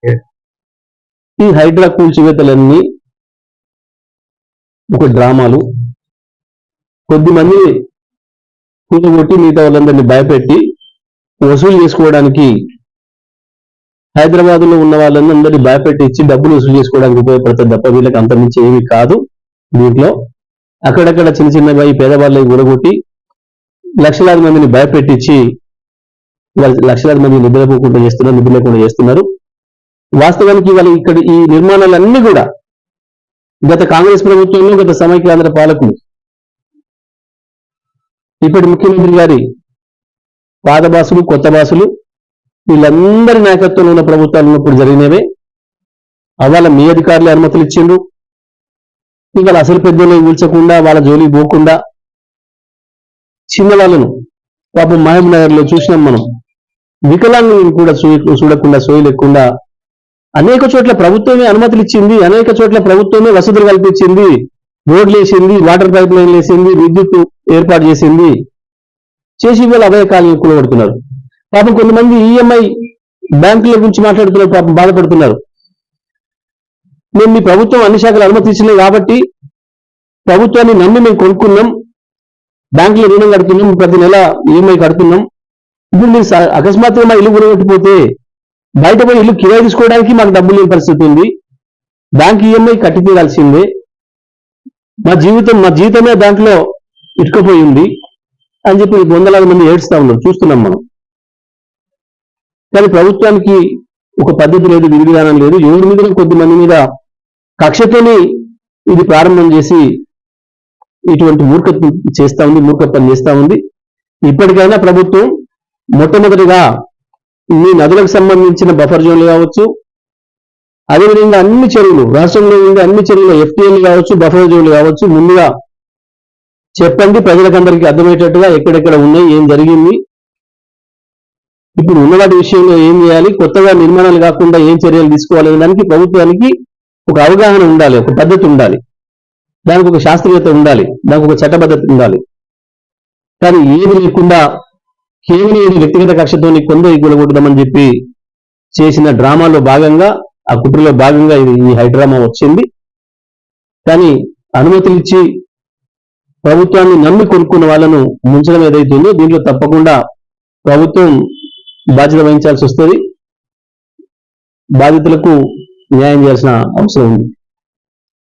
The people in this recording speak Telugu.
ఈ హైడ్రా కూల్చివేతలన్నీ ఒక డ్రామాలు. కొద్దిమంది కూలగొట్టి మిగతా వాళ్ళందరినీ భయపెట్టి వసూలు చేసుకోవడానికి, హైదరాబాద్ లో ఉన్న వాళ్ళందరినీ భయపెట్టి ఇచ్చి డబ్బులు వసూలు చేసుకోవడానికి ఉపయోగపడుతుంది తప్ప వీళ్ళకి అంతమించి ఏమీ కాదు. దీంట్లో అక్కడక్కడ చిన్న చిన్న పేదవాళ్ళకి కూడగొట్టి లక్షలాది మందిని భయపెట్టించి లక్షలాది మంది నిద్రపోకుండా చేస్తున్నారు, నిద్ర లేకుండా చేస్తున్నారు. వాస్తవానికి వాళ్ళు ఇక్కడ ఈ నిర్మాణాలన్నీ కూడా గత కాంగ్రెస్ ప్రభుత్వంలో, గత సమైక్యాంధ్ర పాలకులు, ఇప్పటి ముఖ్యమంత్రి గారి పాత బాసులు, కొత్త బాసులు, వీళ్ళందరి నాయకత్వంలో ఉన్న ప్రభుత్వాలు ఉన్నప్పుడు జరిగినవే. అవాళ మీ అధికారులు అనుమతులు ఇచ్చిండ్రు. ఇవాళ అసలు పెద్దలు కూల్చకుండా, వాళ్ళ జోలికి పోకుండా చిన్న వాళ్ళను, పాపం మహబూబ్ నగర్ లో చూసినాం మనం, వికలాంగులను కూడా చూడకుండా, సోయలేకుండా అనేక చోట్ల ప్రభుత్వమే అనుమతులు ఇచ్చింది, అనేక చోట్ల ప్రభుత్వమే వసతులు కల్పించింది, రోడ్లు వేసింది, వాటర్ పైప్ లైన్లు వేసింది, విద్యుత్ ఏర్పాటు చేసింది. చేసి వీళ్ళు అభయకాలను కూడగొడుతున్నారు. పాపం కొంతమంది ఈఎంఐ బ్యాంకుల గురించి మాట్లాడుతున్నారు, పాపం బాధపడుతున్నారు. మేము మీ ప్రభుత్వం అన్ని శాఖలు అనుమతి ఇచ్చినాయి కాబట్టి ప్రభుత్వాన్ని నమ్మి మేము కొనుక్కున్నాం, బ్యాంకులో రుణం కడుతున్నాం, ప్రతి నెల ఈఎంఐ కడుతున్నాం. ఇప్పుడు మీరు అకస్మాత్తుగా మా ఇల్లు కూడగొట్టిపోతే బయట పోయి ఇల్లు కిరాయి తీసుకోవడానికి మాకు డబ్బులు లేని పరిస్థితి ఉంది, బ్యాంక్ ఈఎంఐ కట్టి తీరాల్సిందే, మా జీవితమే బ్యాంకులో ఇటుకపోయి ఉంది అని చెప్పి వందలాది మంది ఏడుస్తా ఉన్నారు, చూస్తున్నాం మనం. కానీ ప్రభుత్వానికి ఒక పద్ధతి లేదు, విధి విధానం లేదు. ఎవరి మీద కొద్ది మంది మీద కక్షతోని ఇది ప్రారంభం చేసి ఇటువంటి మూర్ఖత్వం చేస్తా ఉంది, మూర్ఖత్వం చేస్తా ఉంది. ఇప్పటికైనా ప్రభుత్వం మొట్టమొదటిగా ఈ నదులకు సంబంధించిన బఫర్ జోన్లు కావచ్చు, అదేవిధంగా అన్ని చెరువులు, రాష్ట్రంలో ఉండే అన్ని చెరువులు ఎఫ్టీఎల్ కావచ్చు, బఫర్ జోన్లు కావచ్చు, ముందుగా చెప్పండి, ప్రజలకందరికీ అర్థమయ్యేటట్టుగా ఎక్కడెక్కడ ఉన్నాయి, ఏం జరిగింది, ఇప్పుడు ఉన్నవాటి విషయంలో ఏం చేయాలి, కొత్తగా నిర్మాణాలు కాకుండా ఏం చర్యలు తీసుకోవాలి దానికి ప్రభుత్వానికి ఒక అవగాహన ఉండాలి, ఒక పద్ధతి ఉండాలి, దానికి ఒక శాస్త్రీయత ఉండాలి, దానికి ఒక చట్టబద్ధత ఉండాలి. కానీ ఏది లేకుండా కేవలం వ్యక్తిగత కక్షతోని కొందరు కూడగొట్టదామని చెప్పి చేసిన డ్రామాలో భాగంగా, ఆ కుట్రలో భాగంగా ఈ హైడ్రామా వచ్చింది. కానీ అనుమతులు ఇచ్చి ప్రభుత్వాన్ని నమ్మి కొనుక్కున్న వాళ్ళను ముంచడం ఏదైతుందో దీంట్లో తప్పకుండా ప్రభుత్వం బాధ్యత వహించాల్సి వస్తుంది. బాధితులకు న్యాయం చేయాల్సిన అవసరం ఉంది.